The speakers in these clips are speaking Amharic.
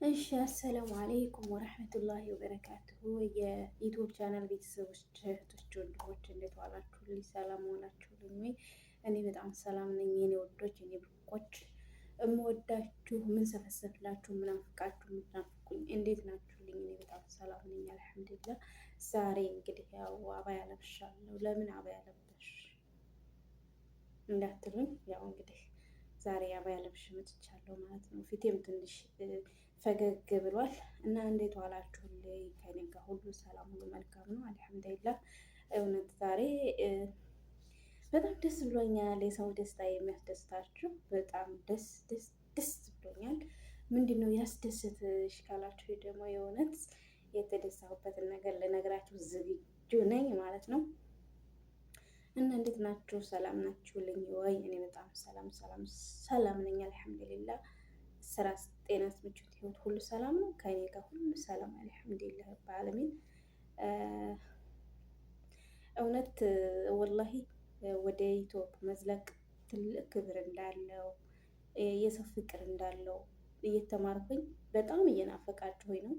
እሺ አሰላሙ አለይኩም ወረህመቱላሂ ወበረካቱሁ። የዩቲዩብ ቻናል ቤተሰቦች እህቶች፣ ወንድሞች እንዴት ዋላችሁልኝ? ሰላም ዋላችሁልኝ ወይ? እኔ በጣም ሰላም ነኝ የኔ ወዶች፣ የኔ ብርቆች፣ እምወዳችሁ ምን ሰፈሰፍላችሁ፣ ምናፍቃችሁ፣ ምትናፍቁኝ እንዴት ናችሁልኝ? እኔ በጣም ሰላም ነኝ አልሐምዱሊላህ። ዛሬ እንግዲህ ያው አባያ ለብሻለሁ። ለምን አባያ ለበሽ እንዳትሉኝ፣ ያው እንግዲህ ዛሬ አባያ ለብሼ መጥቻለሁ ማለት ነው። ፊቴም ትንሽ ፈገግ ብሏል እና እንዴት ዋላችሁልኝ? ከኔ ጋር ሁሉ ሰላም፣ ሁሉ መልካም ነው አልሐምዱሊላህ። እውነት ዛሬ በጣም ደስ ብሎኛል። የሰው ደስታ የሚያስደስታችሁ በጣም ደስ ብሎኛል። ምንድን ነው ያስደስትሽ ካላችሁ ደግሞ የእውነት የተደሳሁበትን ነገር ልነግራችሁ ዝግጁ ነኝ ማለት ነው። እና እንዴት ናችሁ? ሰላም ናችሁልኝ ወይ? እኔ በጣም ሰላም ነኝ አልሐምዱሊላህ። ስራ፣ ጤና፣ ምቾት፣ ህይወት ሁሉ ሰላም ነው። ከኔ ጋር ሁሉ ሰላም አልሐምዱሊላህ በዓለሚን። እውነት ወላሂ ወደ ኢትዮፕ መዝለቅ ትልቅ ክብር እንዳለው የሰው ፍቅር እንዳለው እየተማርኩኝ በጣም እየናፈቃችሁኝ ነው።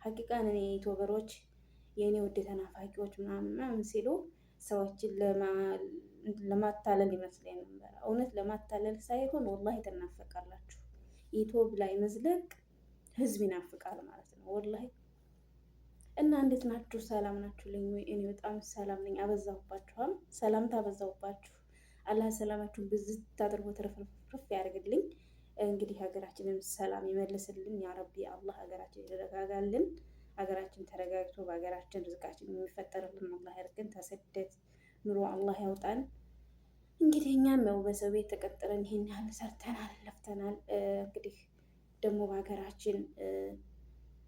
ሀቂቃን እኔ ዩቲዩበሮች የእኔ ውድ ተናፋቂዎች ምናምን ሲሉ ሰዎችን ለማታለል ይመስለኝ ነበር። እውነት ለማታለል ሳይሆን ወላሂ ትናፈቃላችሁ። ዩቲዩብ ላይ መዝለቅ ህዝብ ይናፍቃል ማለት ነው ወላሂ። እና እንዴት ናችሁ? ሰላም ናችሁልኝ ወይ? እኔ በጣም ሰላም ነኝ። አበዛሁባችኋል፣ ሰላምታ አበዛሁባችሁ። አላህ ሰላማችሁን ብዝት አድርጎ ትርፍርፍ ያደርግልኝ። እንግዲህ ሀገራችንን ሰላም ይመልስልን ያ ረቢ። አላህ ሀገራችን ይረጋጋልን። ሀገራችን ተረጋግቶ በሀገራችን ርዝቃችን የሚፈጠርልን አላህ ያድርገን። ተስደት ኑሮ አላህ ያውጣን። እንግዲህ እኛም ያው በሰው ቤት ተቀጥረን ይሄን ያህል ሰርተናል፣ ለፍተናል። እንግዲህ ደግሞ በሀገራችን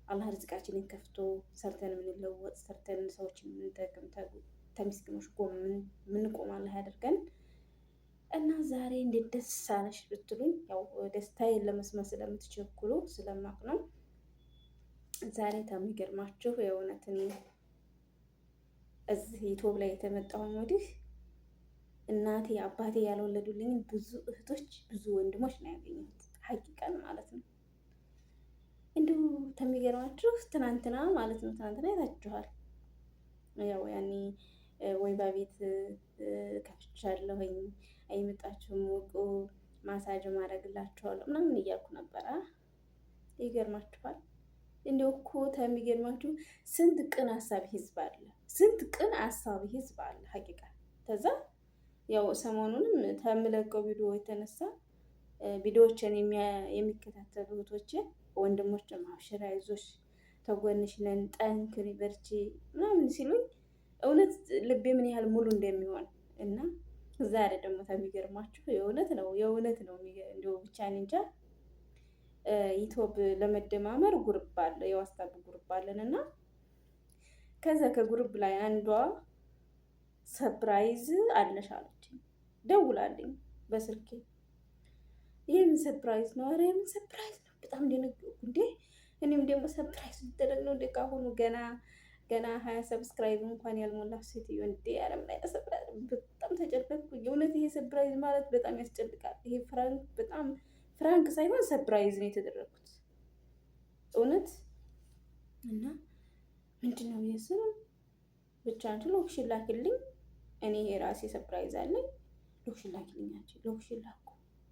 አላህ ርዝቃችንን ከፍቶ ሰርተን የምንለወጥ፣ ሰርተን ሰዎችን የምንጠቅም፣ ተሚስኪኖች ጎን የምንቆም አላህ ያደርገን እና ዛሬ እንዴት ደስ አለሽ ብትሉኝ፣ ያው ደስታዬን ለመስማት ስለምትቸኩሉ ስለማቅ ነው። ዛሬ ከሚገርማችሁ የእውነት እኔ እዚህ ዩቲዩብ ላይ የተመጣሁኝ ወዲህ እናቴ አባቴ ያልወለዱልኝ ብዙ እህቶች ብዙ ወንድሞች ነው ያገኘሁት። ሀቂቃን ማለት ነው። እንዲሁ ከሚገርማችሁ ትናንትና ማለት ነው፣ ትናንትና አይታችኋል። ያው ያኔ ወይባ ቤት ከፍቻለሁኝ፣ አይመጣችሁም ወቁ ማሳጅ ማድረግላችኋለሁ ምናምን እያልኩ ነበረ። ይገርማችኋል። እንዲሁ እኮ ከሚገርማችሁ ስንት ቅን አሳቢ ህዝብ አለ፣ ስንት ቅን አሳቢ ህዝብ አለ ሀቂቃ። ከዛ ያው ሰሞኑንም ከምለቀው ቪዲዮ የተነሳ ቪዲዮዎችን የሚከታተሉ እህቶቼ ወንድሞች ማብሽራ አይዞሽ፣ ተጎንሽ ነን፣ ጠንክሪ፣ በርቺ ምናምን ሲሉኝ እውነት ልቤ ምን ያህል ሙሉ እንደሚሆን እና ዛሬ ደግሞ ከሚገርማችሁ የእውነት ነው እንዲሁ ብቻ እንጃ ዩቲዩብ ለመደማመር ጉርብ አለ፣ የዋትስአፕ ጉርብ አለን እና ከዛ ከጉርብ ላይ አንዷ ሰፕራይዝ አለሽ አለችኝ፣ ደውላልኝ በስልኬ። ይህ ምን ሰፕራይዝ ነው? ኧረ የምን ሰፕራይዝ ነው? በጣም እንደነገርኩ እንዴ። እኔም ደግሞ ሰፕራይዝ ልትደረግ ነው እንዴ? ካሁኑ ገና 20 ሰብስክራይብ እንኳን ያልሞላ ሴትዮ እንዴ! ያለም ላይ ሰፕራይዝ በጣም ተጨነቅኩ። የእውነት ይሄ ሰፕራይዝ ማለት በጣም ያስጨንቃል። ይሄ በጣም ፍራንክ ሳይሆን ሰፕራይዝ ነው የተደረኩት እውነት። እና ምንድን ነው የስም ብቻ አንቺ ሎክሽን ላክልኝ፣ እኔ የራሴ ሰፕራይዝ አለኝ። ሎክሽን ላክልኝ አንቺ። ሎክሽን ላኩ።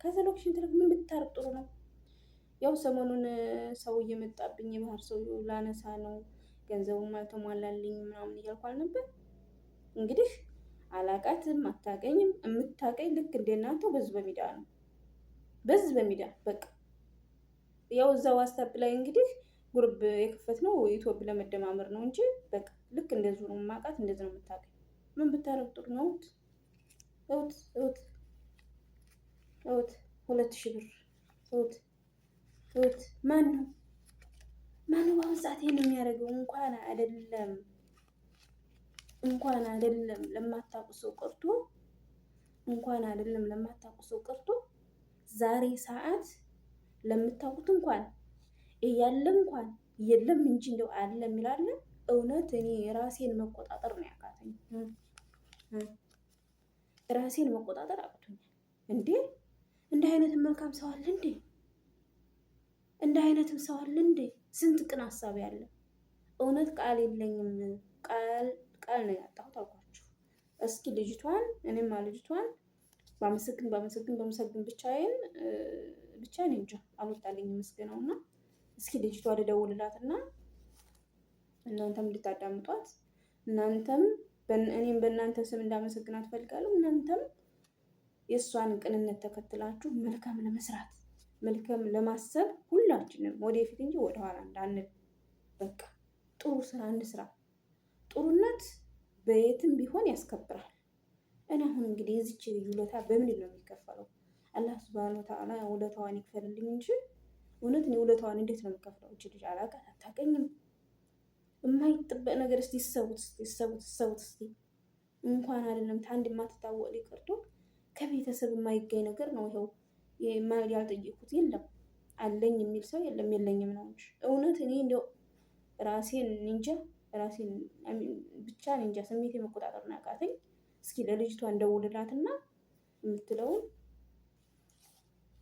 ከዛ ሎክሽን ትልክ ምን ብታርቅ ጥሩ ነው? ያው ሰሞኑን ሰው እየመጣብኝ የባህር ሰው ላነሳ ነው፣ ገንዘቡም አልተሟላልኝ ምናምን እያልኩ አልነበር? እንግዲህ አላቃትም፣ አታቀኝም። የምታቀኝ ልክ እንደናንተው በዚህ በሚዲያ ነው፣ በዚህ በሚዲያ በቃ። ያው እዛ ዋትስአፕ ላይ እንግዲህ ጉርብ የከፈት ነው ዩቲዩብ ለመደማመር ነው እንጂ በቃ ልክ እንደዚሁ ነው የማውቃት፣ እንደዚህ ነው የምታቀኝ። ምን ብታረግ ጥሩ ነው? እውት 2000 ብር እውት ማን ነው በአሁኑ ሰዓት ይሄን የሚያደርገው? እንኳን አይደለም ለማታውቁ ሰው ቀርቶ ዛሬ ሰዓት ለምታውቁት እንኳን እያለ እንኳን የለም እንጂ እንደው አለ የሚላለ። እውነት እኔ ራሴን መቆጣጠር ነው ያቃተኝ። ራሴን መቆጣጠር አቅቶኛል። እንዴ እንዲህ አይነት መልካም ሰው አለ እንዴ? እንደ አይነትም ሰው አለ እንዴ? ስንት ቅን ሀሳቢ አለ። እውነት ቃል የለኝም። ቃል ነው ያጣሁት አልኳችሁ። እስኪ ልጅቷን እኔማ ልጅቷን ባመሰግን ብቻ እኔ እንጃ አልወጣልኝም ምስጋናውና እስኪ ልጅቷ ልደውልላትና እናንተም እንድታዳምጧት እናንተም እኔም በእናንተ ስም እንዳመሰግናት ፈልጋለሁ። እናንተም የእሷን ቅንነት ተከትላችሁ መልካም ለመስራት መልካም ለማሰብ ሁላችንም ወደፊት እንጂ ወደኋላ እንዳንል። በቃ ጥሩ ስራ እንስራ። ጥሩነት በየትም ቢሆን ያስከብራል። እኔ አሁን እንግዲህ የዚች ልጅ ውለታ በምንድን ነው የሚከፈለው? አላህ ሱብሃነሁ ወተዓላ ውለታዋን ይክፈልልኝ እንጂ እውነት እኔ ውለታዋን እንዴት ነው የሚከፍለው? እች ልጅ አላውቃት፣ አታውቀኝም። የማይጠበቅ ነገር እስቲ ይሰቡት እስቲ እንኳን አይደለም ታንድ የማትታወቅ ሊቀርቶ ከቤተሰብ የማይገኝ ነገር ነው። ይኸው ያልጠየኩት የለም አለኝ የሚል ሰው የለም፣ የለኝም ነው እንጂ እውነት እኔ እንደው ራሴን ብቻ እንጃ ስሜቴ መቆጣጠር አቃተኝ። እስኪ ለልጅቷ እንደውልላትና የምትለውን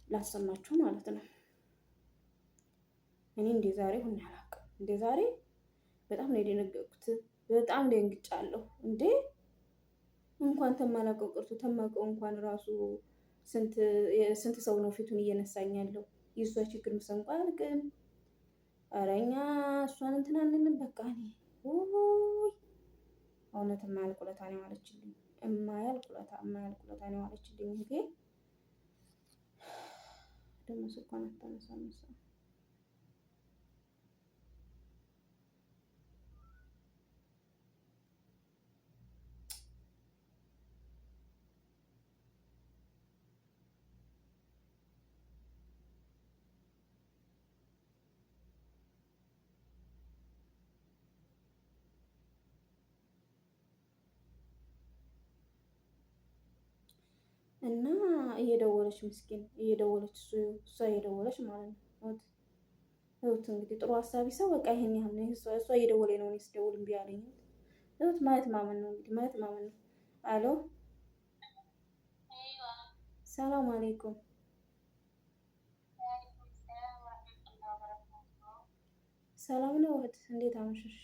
ላሰማችሁ ማለት ነው። እኔ እንደ ዛሬ ሆኜ አላውቅም። እንደ ዛሬ በጣም ነው የደነገጥኩት። በጣም ደንግጫለሁ። እንዴ እንኳን ተማላቀው ቀርቶ ተማቀው እንኳን ራሱ ስንት ሰው ነው ፊቱን እየነሳኝ ያለው? የእሷ ችግር ምሰንቋ አልቅም። ኧረ እኛ እሷን እንትን አንልም። በቃ እኔ እውነት የማያልቅ ውለታ ነው የዋለችልኝ። የማያልቅ ውለታ ነው የዋለችልኝ። ይሄ ደግሞ ስልኳን አታነሳም። እና እየደወለች ምስኪን እየደወለች እሷ እየደወለች ማለት ነው። እህት እንግዲህ ጥሩ ሀሳቢ ሰው በቃ ይሄን ያህል ነው። እሷ እየደወለኝ ነው። እኔ ስደውል እምቢ አለኝ። እህት ማለት ማመን ነው እንግዲህ ማለት ማመን ነው። አሎ ሰላም አለይኩም። ሰላም ነው እህት፣ እንዴት አመሸሽ?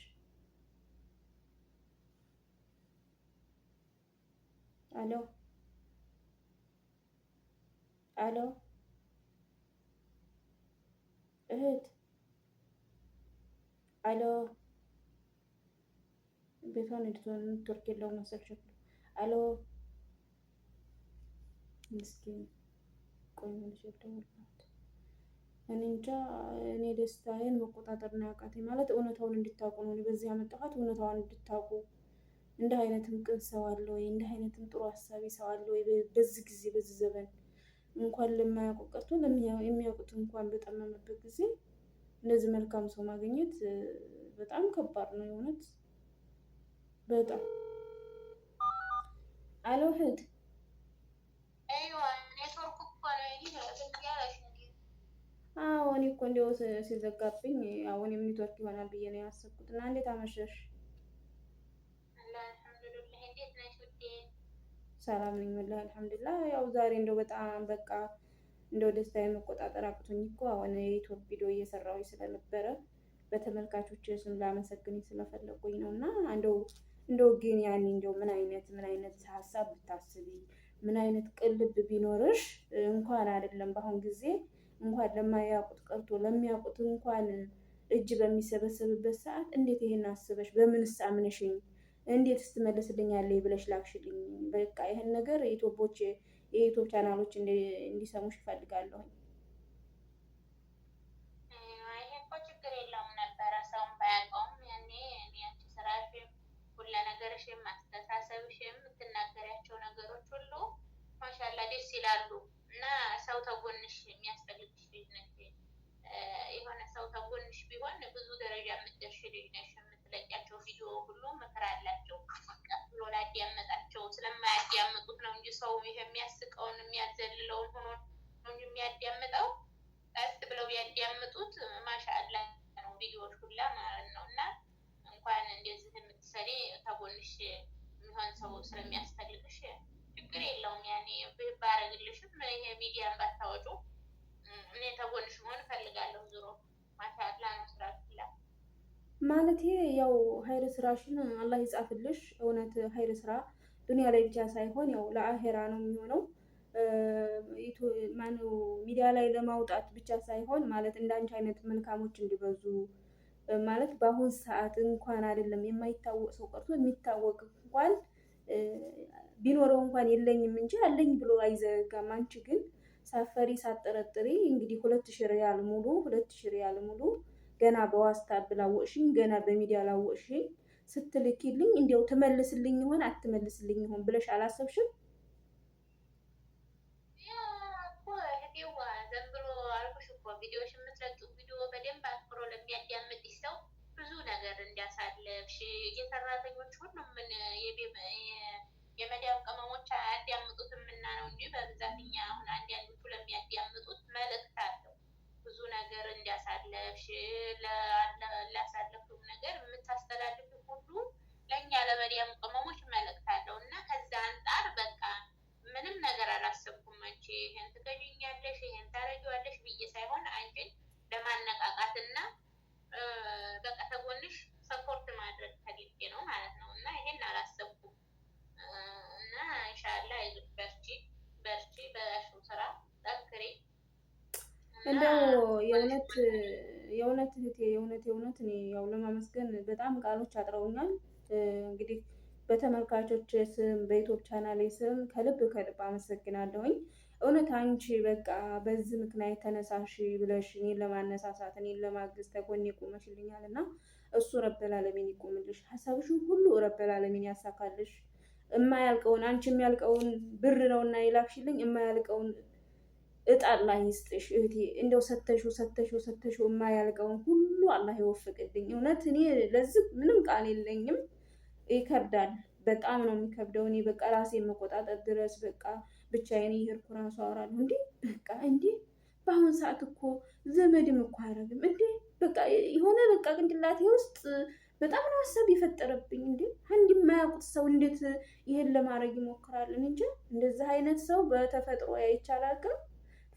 አሎ አሎ እህት አሎ ቤቷን ኔትወርክ የለውም መሰል ሸክሉ። አሎ ምስኪን ቆይ መልሼ ልደውልላት። እኔ እንጃ እኔ ደስታዬን መቆጣጠር ነው ያቃተኝ። ማለት እውነታውን እንድታውቁ ነው በዚህ ያመጣኋት። እውነታውን እንድታውቁ እንደ አይነትም ቅን ሰው አለ ወይ? እንደ አይነትም ጥሩ ሀሳቢ ሰው አለ ወይ? በዚህ ጊዜ በዚህ ዘመን እንኳን ለማያውቁ ቀርቶ የሚያውቁት እንኳን በጠመመበት ጊዜ እንደዚህ መልካም ሰው ማግኘት በጣም ከባድ ነው የእውነት በጣም። አሎ እህት አዎ እኔ እኮ እንዲያው ሲዘጋብኝ አሁን ኔትወርክ ይሆናል ብዬ ነው ያሰብኩት። እና እንዴት አመሸሽ? ሰላም ነኝ ወላሂ አልሐምዱሊላህ። ያው ዛሬ እንደው በጣም በቃ እንደው ደስታዬን መቆጣጠር አቅቶኝ እኮ አሁን የዩቲዩብ ቪዲዮ እየሰራሁኝ ስለነበረ በተመልካቾች ስም ላመሰግን ስለፈለጉኝ ነው። እና እንደው ግን ያኔ እንደው ምን አይነት ሀሳብ ብታስቢ ምን አይነት ቅልብ ቢኖርሽ እንኳን አይደለም በአሁን ጊዜ እንኳን ለማያውቁት ቀርቶ ለሚያውቁት እንኳን እጅ በሚሰበሰብበት ሰዓት እንዴት ይሄን አስበሽ በምንስ አምነሽኝ እንዴት ስትመልስልኛለሽ ብለሽ ላክሽልኝ። በቃ ይሄን ነገር የዩቲዩብ ቻናሎች እንዲሰሙሽ ይፈልጋለሁ። ይሄ እኮ ችግር የለውም ነበረ ሰውን ባያውቀውም ያኔ አንቺ ስራሽም ሁሉ ነገርሽም አስተሳሰብሽም የምትናገሪያቸው ነገሮች ሁሉ ማሻላ ደስ ይላሉ። እና ሰው ተጎንሽ የሚያስፈልግሽ ልጅ ነሽ። የሆነ ሰው ተጎንሽ ቢሆን ብዙ ደረጃ የምትደርሽ ልጅ ነሽ። የምትለቂያቸው ቪዲዮ ሁሉ ምክር አላቸው። ቀስ ብሎ ላዳመጣቸው ስለማያዳምጡት ነው እንጂ ሰው ይሄ የሚያስቀውን የሚያዘልለውን ሆኖ ነው እንጂ የሚያዳምጠው ቀስ ብለው ቢያዳምጡት ማሻአላ ነው ቪዲዮዎች ሁላ ማለት ነው። እና እንኳን እንደዚህ የምትሰሪ ተጎንሽ የሚሆን ሰው ስለሚያስፈልግሽ ችግር የለውም። ያኔ ባረግልሽም ይሄ ሚዲያን ባታወጪው እኔ ተጎንሽ መሆን እፈልጋለሁ። ዙሮ ማሻአላ ነው ስራችላ ማለት ያው ሀይር ስራሽን አላህ ይጻፍልሽ። እውነት ሀይር ስራ ዱንያ ላይ ብቻ ሳይሆን ያው ለአሄራ ነው የሚሆነው። ማነው ሚዲያ ላይ ለማውጣት ብቻ ሳይሆን ማለት እንዳንቺ አይነት መልካሞች እንዲበዙ ማለት በአሁን ሰዓት እንኳን አይደለም የማይታወቅ ሰው ቀርቶ የሚታወቅ እንኳን ቢኖረው እንኳን የለኝም እንጂ አለኝ ብሎ አይዘጋም። አንቺ ግን ሳፈሪ ሳጠረጥሪ እንግዲህ 2000 ሪያል ሙሉ ገና በዋስታብ ላወቅሽኝ ገና በሚዲያ ላወቅሽኝ ስትልኪልኝ እንዲያው ትመልስልኝ ይሆን አትመልስልኝ ይሆን ብለሽ አላሰብሽም? ቪዲዮሽ የምትለቂው ቪዲዮ በደንብ አትኩሮ ለሚያዳምጥሽ ሰው ብዙ ነገር እንዲያሳለፍሽ የሰራተኞች ሁሉም ምን የመዳም ቅመሞች አያዳምጡትም እና ነው እንጂ በብዛት እኛ አሁን አንዳንዶቹ ለሚያዳምጡት መልእክት አለው። ብዙ ነገር እንዲያሳለፍሽ ላሳለፍኩም ነገር የምታስተላልፍ ሁሉ ለእኛ ለመዳም ቅመሞች መልእክት አለው እና ከዛ አንጻር በቃ ምንም ነገር አላሰብኩም። አንቺ ይሄን ትገኛለሽ ይሄን ታረጊዋለሽ ብዬ ሳይሆን አንቺን ለማነቃቃትና በቃ ተጎንሽ ሰፖርት ማድረግ ፈልጌ ነው ማለት ነው እና ይሄን አላሰብኩም እና ኢንሻአላ አይዞሽ በርቺ በያሽው ስራ ጠንክሪ። እንደው የእውነት እህቴ የእውነት እኔ ያው ለማመስገን በጣም ቃሎች አጥረውኛል። እንግዲህ በተመልካቾች ስም በዩቲዩብ ቻናሌ ስም ከልብ አመሰግናለሁኝ። እውነት አንቺ በቃ በዚህ ምክንያት ተነሳሽ ብለሽ እኔን ለማነሳሳት እኔን ለማገዝ ተጎኔ ቆመሽልኛል እና እሱ ረበል ዓለሚን ይቆምልሽ። ሀሳብሽን ሁሉ ረበል ዓለሚን ያሳካልሽ። የማያልቀውን አንቺ የሚያልቀውን ብር ነውና የላክሽልኝ የማያልቀውን እጣን ላይ ይስጥሽ እህቴ። እንደው ሰተሹ የማያልቀውን ሁሉ አላህ ይወፍቅልኝ። እውነት እኔ ለዚህ ምንም ቃል የለኝም። ይከብዳል፣ በጣም ነው የሚከብደው። እኔ በቃ ራሴ መቆጣጠር ድረስ በቃ ብቻዬን እየሄድኩ ራሱ አወራለሁ። እንዴ በቃ እንዴ በአሁን ሰዓት እኮ ዘመድም እኮ አያደርግም እንዴ በቃ የሆነ በቃ ቅንጭላቴ ውስጥ በጣም ነው ሀሳብ የፈጠረብኝ። እንዴ አንድ የማያውቁት ሰው እንዴት ይሄን ለማድረግ ይሞክራል? እንጂ እንደዚህ አይነት ሰው በተፈጥሮ አይቻላል።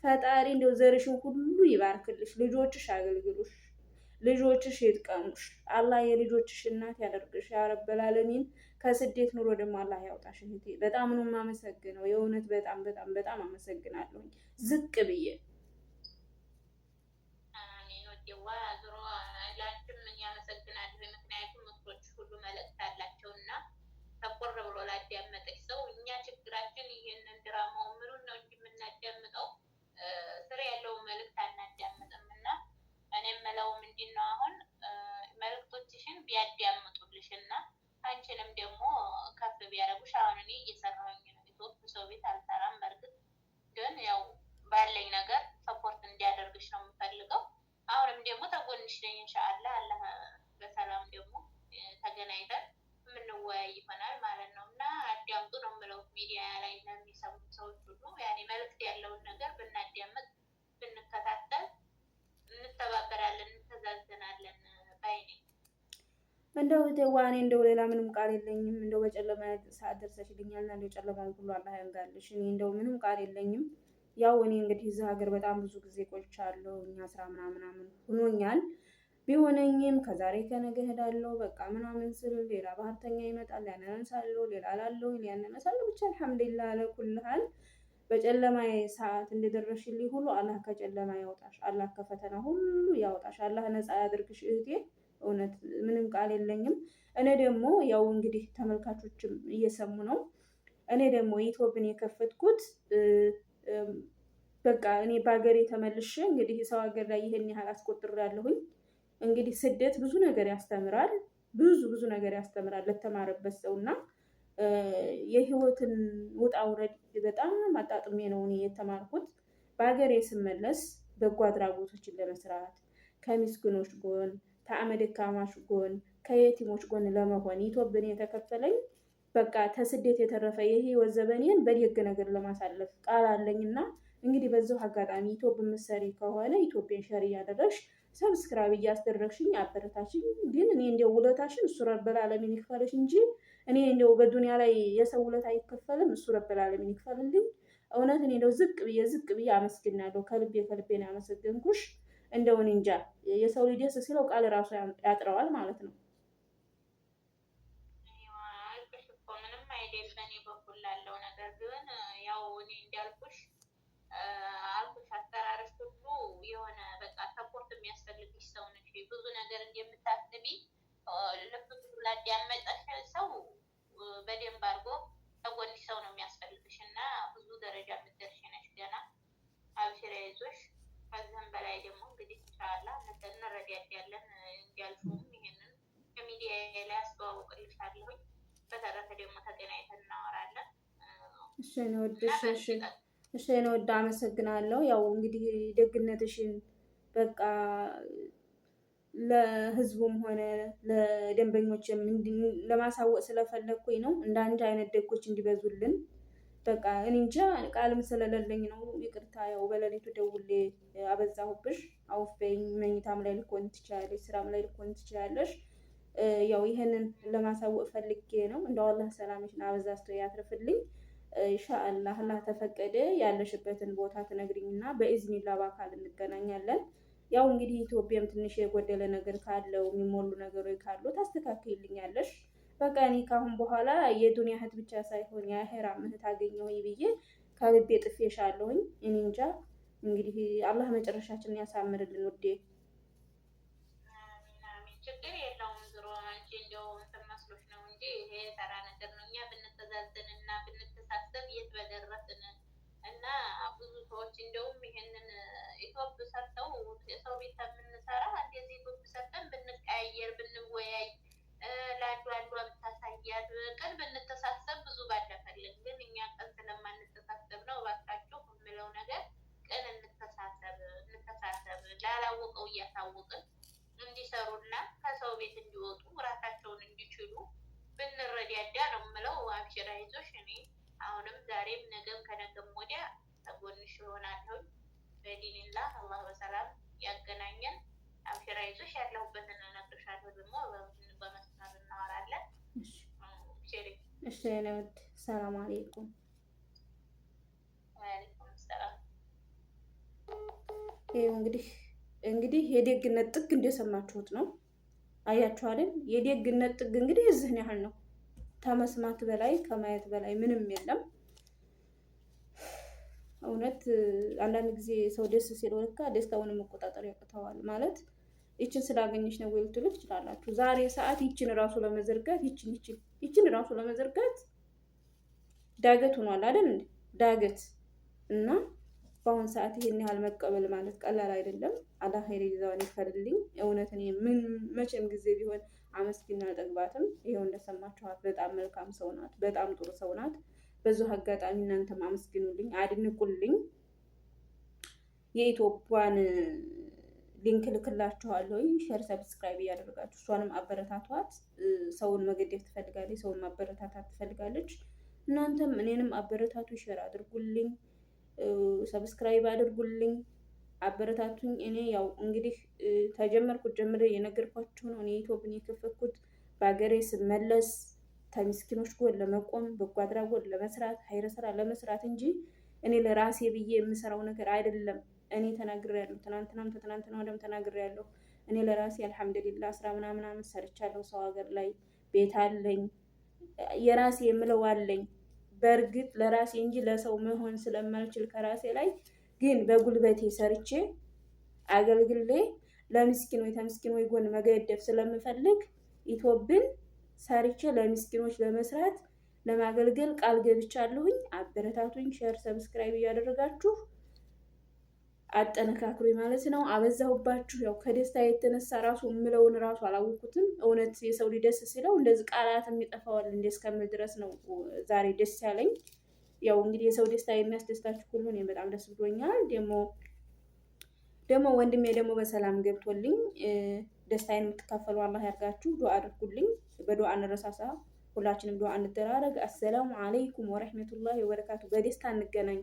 ፈጣሪ እንደው ዘርሽን ሁሉ ይባርክልሽ፣ ልጆችሽ አገልግሉሽ፣ ልጆችሽ ይጥቀሙሽ። አላህ የልጆችሽ እናት ያደርግሽ ያ ረበል ዓለሚን። ከስደት ኑሮ ደግሞ አላህ ያውጣሽ እህቴ። በጣም ነው የማመሰግነው የእውነት በጣም አመሰግናለሁ ዝቅ ብዬ። ምክንያቱም ምክሮች ሁሉ መልእክት አላቸው እና ተቆር ብሎ ላዳመጠች ሰው እኛ ችግራችን ይህንን ድራማው ምኑን ነው እንጂ የምናዳምጠው ስር ያለውን መልእክት አናዳምጥም። እና እኔ የምለው ምንድን ነው አሁን መልእክቶችሽን ቢያዳምጡልሽ እና አንቺንም ደግሞ ከፍ ቢያደርጉሽ። አሁን እኔ እየሰራሁኝ ነው ኢትዮጵያ ሰው ቤት አልሰራም። በእርግጥ ግን ያው ባለኝ ነገር ሰፖርት እንዲያደርግሽ ነው የምፈልገው። አሁንም ደግሞ ተጎንሽ ነኝ ኢንሻአላህ። አላህ በሰላም ደግሞ ተገናኝተን የምንወያይ ይሆናል ማለት ነው እና አዳምጡ ነው የምለው። ሚዲያ ላይ ለሚሰሙት ሰዎች ሁሉ ያኔ መልእክት ያለውን ነገር ብናዳምጥ ብንከታተል እንተባበራለን፣ እንተዛዘናለን ባይ ነኝ። እንደው ተዋኔ እንደው ሌላ ምንም ቃል የለኝም። እንደው በጨለማ ሰዓት ደርሰሽልኛልና እንደው ጨለማውን ሁሉ አላህ ያንጋልሽ። እኔ እንደው ምንም ቃል የለኝም። ያው እኔ እንግዲህ እዚህ ሀገር በጣም ብዙ ጊዜ ቆይቻለሁ። እኛ ስራ ምናምን ሆኖኛል። ቢሆነኝም ከዛሬ ከነገ እሄዳለሁ በቃ ምናምን ስል ሌላ ባህርተኛ ይመጣል፣ ያነሳለሁ፣ ሌላ ላለው ያነሳለሁ። ብቻ አልሐምዱሊላህ ለኩልሃል በጨለማ ሰዓት እንደደረሽልኝ ሁሉ አላህ ከጨለማ ያውጣሽ፣ አላህ ከፈተና ሁሉ ያውጣሽ፣ አላህ ነፃ ያድርግሽ እህቴ። እውነት ምንም ቃል የለኝም። እኔ ደግሞ ያው እንግዲህ ተመልካቾችም እየሰሙ ነው። እኔ ደግሞ ዩቲዩብን የከፈትኩት በቃ እኔ በሀገሬ ተመልሼ እንግዲህ ሰው ሀገር ላይ ይሄን ያህል አስቆጥሬያለሁኝ። እንግዲህ ስደት ብዙ ነገር ያስተምራል፣ ብዙ ነገር ያስተምራል ለተማረበት ሰው እና የህይወትን ውጣ ውረድ በጣም አጣጥሜ ነው እኔ የተማርኩት። በሀገሬ ስመለስ በጎ አድራጎቶችን ለመስራት ከምስኪኖች ጎን፣ ከአቅመ ደካማሽ ጎን፣ ከየቲሞች ጎን ለመሆን ኢትዮጵያን የተከፈለኝ በቃ ተስደት የተረፈ የህይወት ዘመኔን በደግ ነገር ለማሳለፍ ቃል አለኝና እንግዲህ በዛው አጋጣሚ ኢትዮጵያ ምሰሪ ከሆነ ኢትዮጵያን ሸር እያደረግሽ ሰብስክራይብ እያስደረግሽኝ አበረታችኝ። ግን እኔ እንደው ውለታሽን እሱ ረበል ዓለሚን ይክፈልሽ እንጂ እኔ እንደው በዱንያ ላይ የሰው ውለታ አይከፈልም። እሱ ረበል ዓለሚን ይክፈልልኝ። እውነት እኔ እንደው ዝቅ ብዬ አመስግናለሁ። ከልቤ ነው ያመሰገንኩሽ። እንደው እኔ እንጃ የሰው ልጅ ደስ ሲለው ቃል ራሱ ያጥረዋል ማለት ነው። አልኩሽ እኮ ምንም አይደል በእኔ በኩል ላለው ነገር ግን ያው እኔ እንዳልኩሽ አልኩሽ አሰራርሽ ሁሉ የሆነ በቃ ሰፖርት የሚያስፈልግሽ ሰው ነሽ። ብዙ ነገር እንደምታስቢ ልብ ብሎ ላዳመጠሽ ሰው በደንብ አድርጎ ተጎንሽ ሰው ነው የሚያስፈልግሽ እና ብዙ ደረጃ የምትደርሺ ነሽ ገና። አብሽር አይዞሽ። ከዚህም በላይ ደግሞ እንግዲህ ኢንሻላህ እንረዳዳለን። እንዲያልፉም ይሄንን ከሚዲያ ላይ አስተዋውቅልሻለሁኝ። በተረፈ ደግሞ ተገናኝተን እናወራለን። እሺ ነው እሺ ነው ወዳ አመሰግናለሁ። ያው እንግዲህ ደግነትሽን በቃ ለህዝቡም ሆነ ለደንበኞችም ለማሳወቅ ስለፈለኩኝ ነው። እንደ አንድ አይነት ደጎች እንዲበዙልን በቃ እኔ እንጃ ቃልም ስለሌለኝ ነው። ይቅርታ ያው በሌሊቱ ደውሌ አበዛሁብሽ። አውፍ በይኝ። መኝታም ላይ ልኮን ትችላለሽ፣ ስራም ላይ ልኮን ትችላለሽ። ያው ይሄንን ለማሳወቅ ፈልጌ ነው። እንደው አላህ ሰላምሽን አበዛዝቶ ያትርፍልኝ። ኢንሻአላህ አላህ ተፈቀደ ያለሽበትን ቦታ ትነግሪኝና በኢዝኒላህ በአካል እንገናኛለን። ያው እንግዲህ ኢትዮጵያም ትንሽ የጎደለ ነገር ካለው የሚሞሉ ነገሮች ካሉ ታስተካክልኛለሽ። በቃ እኔ ካሁን በኋላ የዱንያ እህት ብቻ ሳይሆን የአሄራ እህት አገኘሁኝ ብዬ ከልቤ ጥፌሻለሁኝ። እኔ እንጃ እንግዲህ አላህ መጨረሻችንን ያሳምርልን ውዴ። ችግር የለውም። ዝሮ አንቺ እንደው እንትን መስሎሽ ነው እንጂ ይሄ ተራ ነገር ነው። እኛ ብንተዛዘን እና ብንተሳሰብ የት በደረስን። እና ብዙ ሰዎች እንደውም ይሄንን ኢትዮፕ ሰርተው የሰው ቤት የምንሰራ እንደዚህ ኢትዮፕ ሰርተን ብንቀያየር ብንወያይ ለአንዱ ብታሳያት ቀን ብንተሳሰብ ብዙ ባለፈልን። ግን እኛ ቀን ስለማንተሳሰብ ነው። እባካችሁ የምለው ነገር ቀን እንተሳሰብ ላላወቀው እያሳወቅን እንዲሰሩና ከሰው ቤት እንዲወጡ ራሳቸውን እንዲችሉ ብንረዳዳ ነው የምለው። አብሽር አይዞሽ። እኔ አሁንም ዛሬም ነገም ከነገም ወዲያ ተጎንሽ እሆናለሁ። በዲንላህ አላህ በሰላም ያገናኘን። አብሽር አይዞሽ። ያለሁበትን እነግርሻለሁ። ደግሞ በመስመር እናወራለን። እሺ ነው። ሰላም አለይኩም። ወአለይኩም ሰላም። ይሄው እንግዲህ የደግነት ጥግ እንደሰማችሁት ነው። አያችሁ አይደል? የደግነት ጥግ እንግዲህ እዚህን ያህል ነው። ከመስማት በላይ ከማየት በላይ ምንም የለም። እውነት አንዳንድ ጊዜ ሰው ደስ ሲለው ለካ ደስታውን መቆጣጠር ያቅተዋል። ማለት ይችን ስላገኘች ነው ወይ ልትሉ ትችላላችሁ። ዛሬ ሰዓት ይችን ራሱ ለመዘርጋት ይችን ራሱ ለመዘርጋት ዳገት ሆኗል አይደል? ዳገት እና በአሁን ሰዓት ይሄን ያህል መቀበል ማለት ቀላል አይደለም። አላህ ኸይር ይዛውን ይፈልልኝ። እውነት እኔ መቼም ጊዜ ቢሆን አመስግና አልጠግባትም። ይሄው እንደሰማችኋት በጣም መልካም ሰው ናት። በጣም ጥሩ ሰው ናት። በዚሁ አጋጣሚ እናንተም አመስግኑልኝ፣ አድንቁልኝ። የኢትዮጵያን ሊንክ ልክላችኋለሁ። ሼር ሰብስክራይብ እያደረጋችሁ እሷንም አበረታቷት። ሰውን መገደፍ ትፈልጋለች፣ ሰውን ማበረታታት ትፈልጋለች። እናንተም እኔንም አበረታቱ፣ ሼር አድርጉልኝ፣ ሰብስክራይብ አድርጉልኝ፣ አበረታቱኝ። እኔ ያው እንግዲህ ተጀመርኩት ጀምሬ የነገርኳችሁ ነው። እኔ ኢትዮጵያን የከፈትኩት በሀገሬ ስመለስ ከምስኪኖች ጎን ለመቆም በጎ አድራጎት ለመስራት ሀይረ ስራ ለመስራት እንጂ እኔ ለራሴ ብዬ የምሰራው ነገር አይደለም። እኔ ተናግሬያለሁ። ትናንትናም ተትናንትና ወደም ተናግሬያለሁ። እኔ ለራሴ አልሐምዱሊላህ ስራ ምናምን ሰርቻለሁ። ሰው ሀገር ላይ ቤት አለኝ። የራሴ የምለው አለኝ። በእርግጥ ለራሴ እንጂ ለሰው መሆን ስለማልችል ከራሴ ላይ ግን በጉልበቴ ሰርቼ አገልግሌ ለምስኪኖች ተምስኪኖች ጎን መገደፍ ስለምፈልግ ኢትዮጵያን ሰርቼ ለምስኪኖች ለመስራት ለማገልገል ቃል ገብቻለሁኝ። አበረታቱኝ። ሼር ሰብስክራይብ እያደረጋችሁ አጠነካክሩኝ ማለት ነው። አበዛሁባችሁ። ያው ከደስታ የተነሳ ራሱ የምለውን ራሱ አላወኩትም። እውነት የሰው ልጅ ደስ ሲለው እንደዚህ ቃላት የሚጠፋዋል እንደ እስከምል ድረስ ነው ዛሬ ደስ ያለኝ። ያው እንግዲህ የሰው ደስታ የሚያስደስታችሁ ሁሉ እኔ በጣም ደስ ብሎኛል። ደግሞ ወንድሜ ደግሞ በሰላም ገብቶልኝ ደስታዬን የምትካፈሉ አላህ ያርጋችሁ። ዱአ አድርጉልኝ። በዱአ እንረሳሳ። ሁላችንም ዱአ እንደራረግ። አሰላሙ አለይኩም ወረህመቱላሂ ወበረካቱ። በደስታ እንገናኝ።